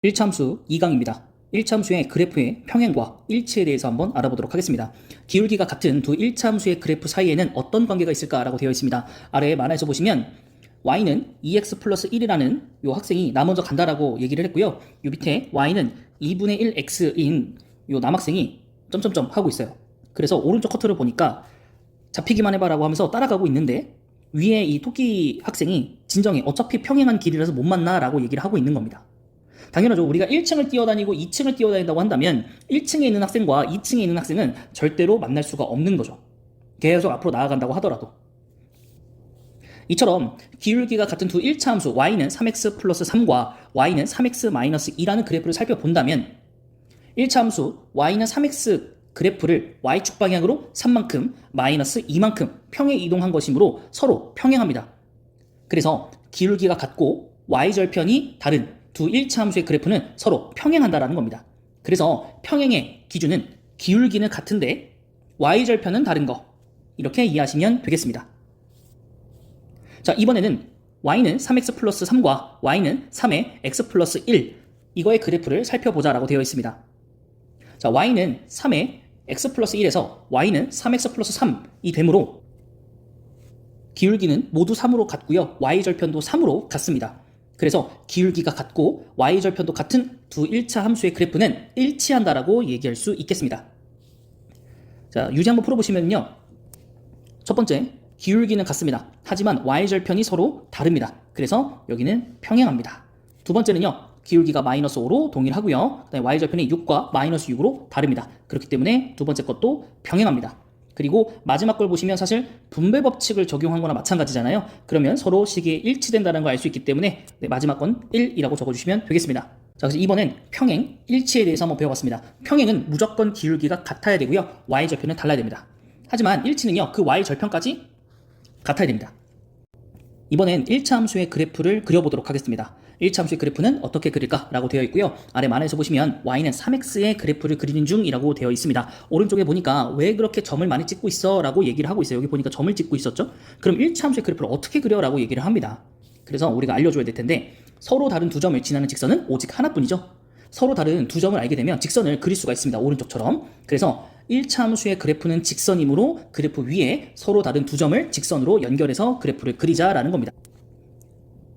1차함수 2강입니다. 1차함수의 그래프의 평행과 일치에 대해서 한번 알아보도록 하겠습니다. 기울기가 같은 두 1차함수의 그래프 사이에는 어떤 관계가 있을까라고 되어 있습니다. 아래에 만화에서 보시면 y는 2x 플러스 1이라는 요 학생이 나 먼저 간다라고 얘기를 했고요. 요 밑에 y는 2분의 1x인 요 남학생이 점점점 하고 있어요. 그래서 오른쪽 커트를 보니까 잡히기만 해봐라고 하면서 따라가고 있는데 위에 이 토끼 학생이 진정해 어차피 평행한 길이라서 못 만나라고 얘기를 하고 있는 겁니다. 당연하죠. 우리가 1층을 뛰어다니고 2층을 뛰어다닌다고 한다면 1층에 있는 학생과 2층에 있는 학생은 절대로 만날 수가 없는 거죠. 계속 앞으로 나아간다고 하더라도. 이처럼 기울기가 같은 두 1차 함수 y는 3x 플러스 3과 y는 3x 마이너스 2라는 그래프를 살펴본다면 1차 함수 y는 3x 그래프를 y축 방향으로 3만큼 마이너스 2만큼 평행 이동한 것이므로 서로 평행합니다. 그래서 기울기가 같고 y절편이 다른 두 1차 함수의 그래프는 서로 평행한다라는 겁니다. 그래서 평행의 기준은 기울기는 같은데 y절편은 다른 거, 이렇게 이해하시면 되겠습니다. 자, 이번에는 y는 3x 플러스 3과 y는 3의 x 플러스 1, 이거의 그래프를 살펴보자라고 되어 있습니다. 자, y는 3의 x 플러스 1에서 y는 3x 플러스 3이 되므로 기울기는 모두 3으로 같고요. y절편도 3으로 같습니다. 그래서 기울기가 같고 y절편도 같은 두 1차 함수의 그래프는 일치한다라고 얘기할 수 있겠습니다. 자, 유제 한번 풀어보시면요. 첫 번째, 기울기는 같습니다. 하지만 y절편이 서로 다릅니다. 그래서 여기는 평행합니다. 두 번째는요. 기울기가 마이너스 5로 동일하고요. 그다음에 y절편이 6과 마이너스 6으로 다릅니다. 그렇기 때문에 두 번째 것도 평행합니다. 그리고 마지막 걸 보시면 사실 분배 법칙을 적용한 거나 마찬가지잖아요. 그러면 서로 식이 일치된다는 걸 알 수 있기 때문에 마지막 건 1이라고 적어주시면 되겠습니다. 자, 그래서 이번엔 평행, 일치에 대해서 한번 배워봤습니다. 평행은 무조건 기울기가 같아야 되고요. y절편은 달라야 됩니다. 하지만 일치는요. 그 y절편까지 같아야 됩니다. 이번엔 1차 함수의 그래프를 그려보도록 하겠습니다. 1차 함수의 그래프는 어떻게 그릴까라고 되어 있고요. 아래 만화에서 보시면 y는 3x의 그래프를 그리는 중이라고 되어 있습니다. 오른쪽에 보니까 왜 그렇게 점을 많이 찍고 있어? 라고 얘기를 하고 있어요. 여기 보니까 점을 찍고 있었죠? 그럼 1차 함수의 그래프를 어떻게 그려? 라고 얘기를 합니다. 그래서 우리가 알려줘야 될 텐데 서로 다른 두 점을 지나는 직선은 오직 하나뿐이죠. 서로 다른 두 점을 알게 되면 직선을 그릴 수가 있습니다. 오른쪽처럼. 그래서 1차 함수의 그래프는 직선이므로 그래프 위에 서로 다른 두 점을 직선으로 연결해서 그래프를 그리자라는 겁니다.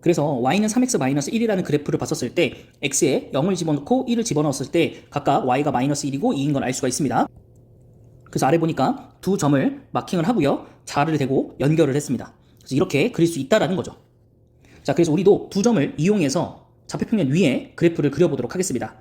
그래서 y는 3x-1이라는 그래프를 봤었을 때 x에 0을 집어넣고 1을 집어넣었을 때 각각 y가 마이너스 1이고 2인 걸 알 수가 있습니다. 그래서 아래 보니까 두 점을 마킹을 하고요. 자를 대고 연결을 했습니다. 그래서 이렇게 그릴 수 있다라는 거죠. 자, 그래서 우리도 두 점을 이용해서 좌표평면 위에 그래프를 그려보도록 하겠습니다.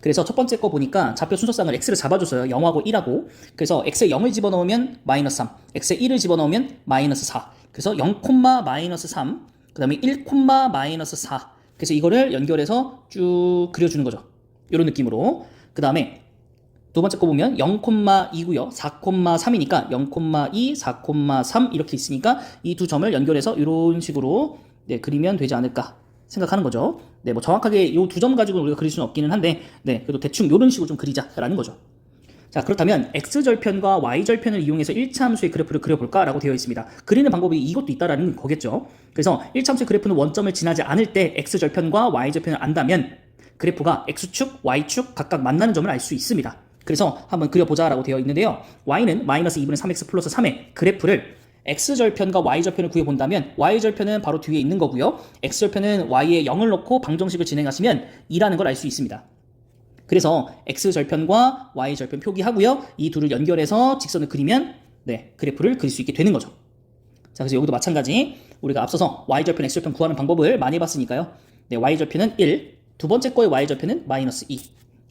그래서 첫 번째 거 보니까 좌표 순서상을 x를 잡아줬어요. 0하고 1하고. 그래서 x에 0을 집어넣으면 마이너스 3, x에 1을 집어넣으면 마이너스 4. 그래서 0, 마이너스 3, 그 다음에 1, 마이너스 4. 그래서 이거를 연결해서 쭉 그려주는 거죠. 이런 느낌으로. 그 다음에 두 번째 거 보면 0,2고요. 4,3이니까 0,2, 4,3 이렇게 있으니까 이 두 점을 연결해서 이런 식으로 그리면 되지 않을까 생각하는 거죠. 네, 뭐 정확하게 이 두 점 가지고 우리가 그릴 수는 없기는 한데, 네, 그래도 대충 이런 식으로 좀 그리자라는 거죠. 자, 그렇다면 x절편과 y절편을 이용해서 1차 함수의 그래프를 그려볼까라고 되어 있습니다. 그리는 방법이 이것도 있다라는 거겠죠. 그래서 1차 함수의 그래프는 원점을 지나지 않을 때 x절편과 y절편을 안다면 그래프가 x축, y축 각각 만나는 점을 알 수 있습니다. 그래서 한번 그려보자라고 되어 있는데요. y는 마이너스 2분의 3x 플러스 3의 그래프를 x절편과 y절편을 구해본다면 y절편은 바로 뒤에 있는 거고요. x절편은 y에 0을 넣고 방정식을 진행하시면 2라는 걸 알 수 있습니다. 그래서 x절편과 y절편 표기하고요. 이 둘을 연결해서 직선을 그리면 그래프를 그릴 수 있게 되는 거죠. 자, 그래서 여기도 마찬가지 우리가 앞서서 y절편, x절편 구하는 방법을 많이 해봤으니까요. y절편은 1, 두 번째 거의 y절편은 마이너스 2.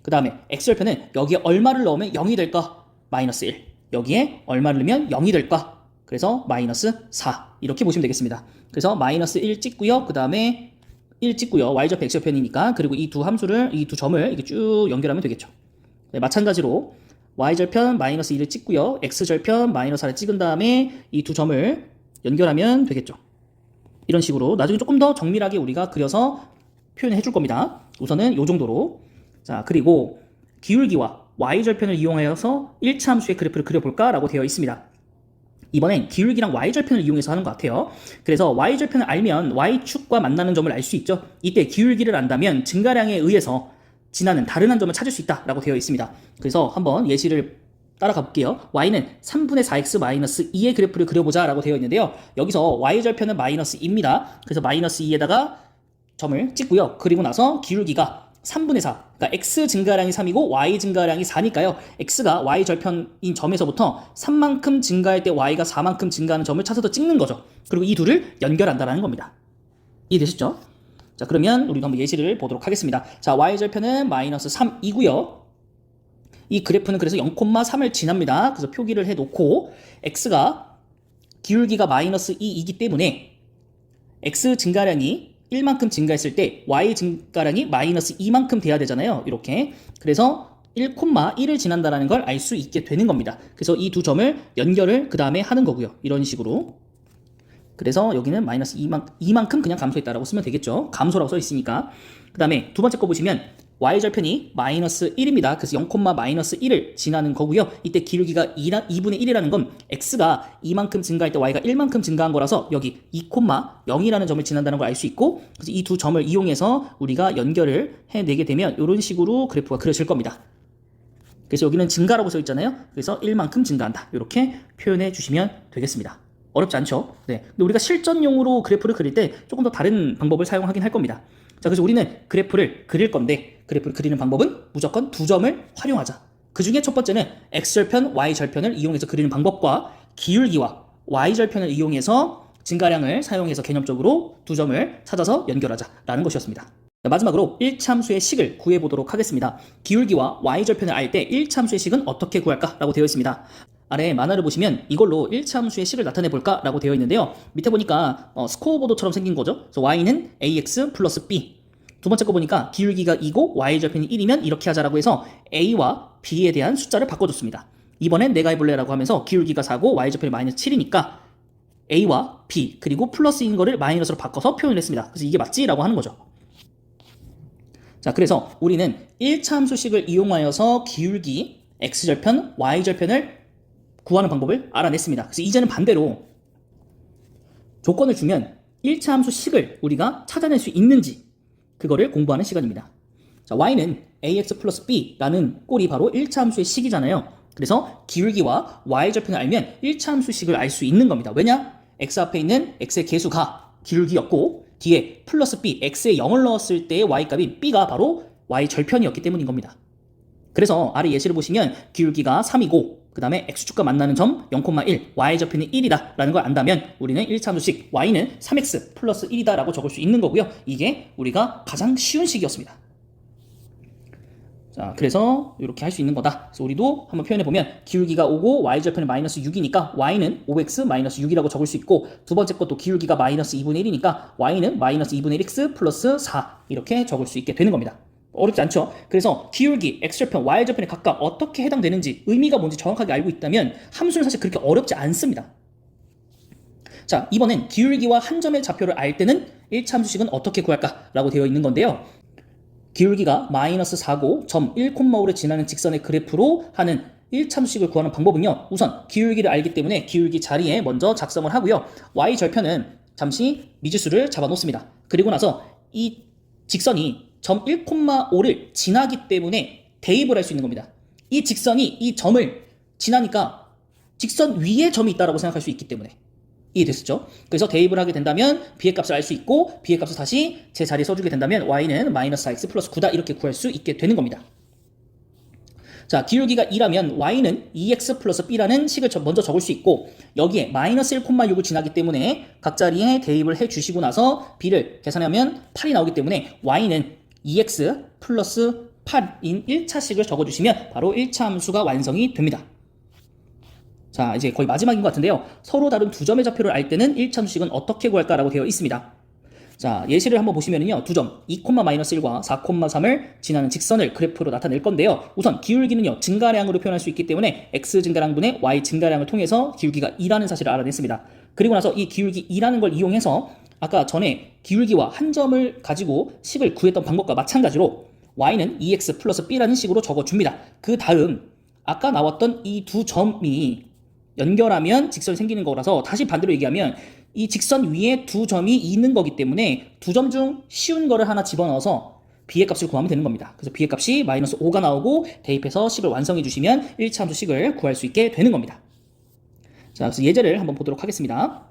그 다음에 x절편은 여기에 얼마를 넣으면 0이 될까? 마이너스 1. 여기에 얼마를 넣으면 0이 될까? 그래서 마이너스 4 이렇게 보시면 되겠습니다. 그래서 마이너스 1 찍고요. 그 다음에 1 찍고요. y절편, x절편이니까. 그리고 이 두 함수를, 이 두 점을 이렇게 쭉 연결하면 되겠죠. 네, 마찬가지로 y절편 마이너스 2를 찍고요. x절편 마이너스 4를 찍은 다음에 이 두 점을 연결하면 되겠죠. 이런 식으로 나중에 조금 더 정밀하게 우리가 그려서 표현해 줄 겁니다. 우선은 이 정도로. 자, 그리고 기울기와 y절편을 이용하여서 1차 함수의 그래프를 그려볼까라고 되어 있습니다. 이번엔 기울기랑 y절편을 이용해서 하는 것 같아요. 그래서 y절편을 알면 y축과 만나는 점을 알 수 있죠. 이때 기울기를 안다면 증가량에 의해서 지나는 다른 한 점을 찾을 수 있다라고 되어 있습니다. 그래서 한번 예시를 따라가 볼게요. y는 3분의 4x 마이너스 2의 그래프를 그려보자 라고 되어 있는데요. 여기서 y절편은 마이너스 2입니다. 그래서 마이너스 2에다가 점을 찍고요. 그리고 나서 기울기가 3분의 4, 그러니까 x 증가량이 3이고 y 증가량이 4니까요. x가 y 절편인 점에서부터 3만큼 증가할 때 y가 4만큼 증가하는 점을 찾아서 찍는 거죠. 그리고 이 둘을 연결한다는 겁니다. 이해되셨죠? 자, 그러면 우리도 한번 예시를 보도록 하겠습니다. 자, y 절편은 마이너스 3이고요. 이 그래프는 그래서 0,3을 지납니다. 그래서 표기를 해놓고 x가 기울기가 마이너스 2이기 때문에 x 증가량이 1만큼 증가했을 때 y 증가량이 마이너스 2만큼 돼야 되잖아요. 이렇게. 그래서 1,1을 지난다는 걸 알 수 있게 되는 겁니다. 그래서 이 두 점을 연결을 그 다음에 하는 거고요. 이런 식으로. 그래서 여기는 마이너스 2만큼 그냥 감소했다라고 쓰면 되겠죠. 감소라고 써 있으니까. 그 다음에 두 번째 거 보시면 y절편이 마이너스 1입니다. 그래서 0,-1을 지나는 거고요. 이때 기울기가 2분의 1이라는 건 x가 2만큼 증가할 때 y가 1만큼 증가한 거라서 여기 2,0이라는 점을 지난다는 걸 알 수 있고, 그래서 이 두 점을 이용해서 우리가 연결을 해내게 되면 이런 식으로 그래프가 그려질 겁니다. 그래서 여기는 증가라고 써 있잖아요. 그래서 1만큼 증가한다. 이렇게 표현해 주시면 되겠습니다. 어렵지 않죠? 네. 근데 우리가 실전용으로 그래프를 그릴 때 조금 더 다른 방법을 사용하긴 할 겁니다. 자, 그래서 우리는 그래프를 그릴 건데, 그래프를 그리는 방법은 무조건 두 점을 활용하자. 그 중에 첫 번째는 x절편, y절편을 이용해서 그리는 방법과 기울기와 y절편을 이용해서 증가량을 사용해서 개념적으로 두 점을 찾아서 연결하자라는 것이었습니다. 자, 마지막으로 1참수의 식을 구해보도록 하겠습니다. 기울기와 y절편을 알 때 1참수의 식은 어떻게 구할까? 라고 되어 있습니다. 아래 만화를 보시면 이걸로 1차함수의 식을 나타내볼까? 라고 되어 있는데요. 밑에 보니까 스코어보드처럼 생긴 거죠. 그래서 y는 ax 플러스 b. 두 번째 거 보니까 기울기가 2고 y절편이 1이면 이렇게 하자라고 해서 a와 b에 대한 숫자를 바꿔줬습니다. 이번엔 내가 해볼래 라고 하면서 기울기가 4고 y절편이 마이너스 7이니까 a와 b 그리고 플러스인 거를 마이너스로 바꿔서 표현을 했습니다. 그래서 이게 맞지? 라고 하는 거죠. 자, 그래서 우리는 1차함수식을 이용하여서 기울기 x절편, y절편을 구하는 방법을 알아냈습니다. 그래서 이제는 반대로 조건을 주면 1차 함수 식을 우리가 찾아낼 수 있는지 그거를 공부하는 시간입니다. 자, y는 ax 플러스 b라는 꼴이 바로 1차 함수의 식이잖아요. 그래서 기울기와 y절편을 알면 1차 함수 식을 알 수 있는 겁니다. 왜냐? x 앞에 있는 x의 개수가 기울기였고 뒤에 플러스 b, x에 0을 넣었을 때의 y값이 b가 바로 y절편이었기 때문인 겁니다. 그래서 아래 예시를 보시면 기울기가 3이고 그 다음에 x축과 만나는 점 0,1, y절편이 1이다 라는 걸 안다면 우리는 1차함수식 y는 3x 플러스 1이다 라고 적을 수 있는 거고요. 이게 우리가 가장 쉬운 식이었습니다. 자, 그래서 이렇게 할 수 있는 거다. 그래서 우리도 한번 표현해보면 기울기가 5고 y절편이 마이너스 6이니까 y는 5x 마이너스 6이라고 적을 수 있고, 두 번째 것도 기울기가 마이너스 2분의 1이니까 y는 마이너스 2분의 1x 플러스 4 이렇게 적을 수 있게 되는 겁니다. 어렵지 않죠? 그래서 기울기, x절편, y절편에 각각 어떻게 해당되는지 의미가 뭔지 정확하게 알고 있다면 함수는 사실 그렇게 어렵지 않습니다. 자, 이번엔 기울기와 한 점의 좌표를 알 때는 1차 함수식은 어떻게 구할까? 라고 되어 있는 건데요. 기울기가 마이너스 4고 점 1,5를 지나는 직선의 그래프로 하는 1차 함수식을 구하는 방법은요. 우선 기울기를 알기 때문에 기울기 자리에 먼저 작성을 하고요. y절편은 잠시 미지수를 잡아놓습니다. 그리고 나서 이 직선이 점 1,5를 지나기 때문에 대입을 할 수 있는 겁니다. 이 직선이 이 점을 지나니까 직선 위에 점이 있다고 생각할 수 있기 때문에. 이해됐었죠? 그래서 대입을 하게 된다면 b의 값을 알 수 있고 b의 값을 다시 제 자리에 써주게 된다면 y는 마이너스 4x 플러스 9다 이렇게 구할 수 있게 되는 겁니다. 자, 기울기가 2라면 y는 2x 플러스 b라는 식을 먼저 적을 수 있고 여기에 마이너스 1,6을 지나기 때문에 각 자리에 대입을 해주시고 나서 b를 계산하면 8이 나오기 때문에 y는 2x 플러스 8인 1차식을 적어주시면 바로 1차 함수가 완성이 됩니다. 자, 이제 거의 마지막인 것 같은데요. 서로 다른 두 점의 좌표를 알 때는 1차 함수식은 어떻게 구할까라고 되어 있습니다. 자, 예시를 한번 보시면요. 두 점 2,-1과 4,3을 지나는 직선을 그래프로 나타낼 건데요. 우선 기울기는요. 증가량으로 표현할 수 있기 때문에 x 증가량분의 y 증가량을 통해서 기울기가 2라는 사실을 알아냈습니다. 그리고 나서 이 기울기 2라는 걸 이용해서 아까 전에 기울기와 한 점을 가지고 식을 구했던 방법과 마찬가지로 y는 2x 플러스 b라는 식으로 적어줍니다. 그 다음 아까 나왔던 이 두 점이 연결하면 직선이 생기는 거라서 다시 반대로 얘기하면 이 직선 위에 두 점이 있는 거기 때문에 두 점 중 쉬운 거를 하나 집어넣어서 b의 값을 구하면 되는 겁니다. 그래서 b의 값이 마이너스 5가 나오고 대입해서 식을 완성해 주시면 1차 함수 식을 구할 수 있게 되는 겁니다. 자, 그래서 예제를 한번 보도록 하겠습니다.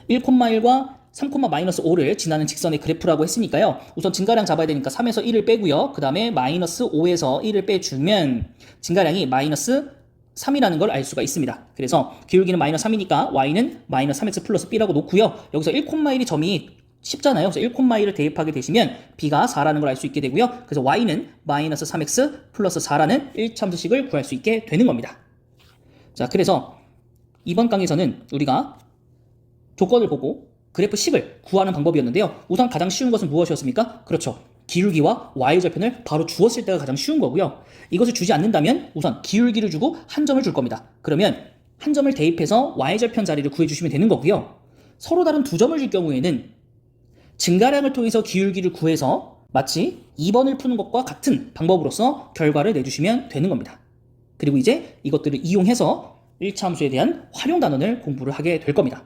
1,1과 3,-5를 지나는 직선의 그래프라고 했으니까요. 우선 증가량 잡아야 되니까 3에서 1을 빼고요. 그 다음에 마이너스 5에서 1을 빼주면 증가량이 마이너스 3이라는 걸 알 수가 있습니다. 그래서 기울기는 마이너스 3이니까 y는 마이너스 3x 플러스 b라고 놓고요. 여기서 1,1이 점이 쉽잖아요. 그래서 1,1을 대입하게 되시면 b가 4라는 걸 알 수 있게 되고요. 그래서 y는 마이너스 3x 플러스 4라는 1참수식을 구할 수 있게 되는 겁니다. 자, 그래서 이번 강의에서는 우리가 조건을 보고 그래프 식을 구하는 방법이었는데요. 우선 가장 쉬운 것은 무엇이었습니까? 그렇죠. 기울기와 y절편을 바로 주었을 때가 가장 쉬운 거고요. 이것을 주지 않는다면 우선 기울기를 주고 한 점을 줄 겁니다. 그러면 한 점을 대입해서 y절편 자리를 구해주시면 되는 거고요. 서로 다른 두 점을 줄 경우에는 증가량을 통해서 기울기를 구해서 마치 2번을 푸는 것과 같은 방법으로서 결과를 내주시면 되는 겁니다. 그리고 이제 이것들을 이용해서 1차 함수에 대한 활용 단원을 공부를 하게 될 겁니다.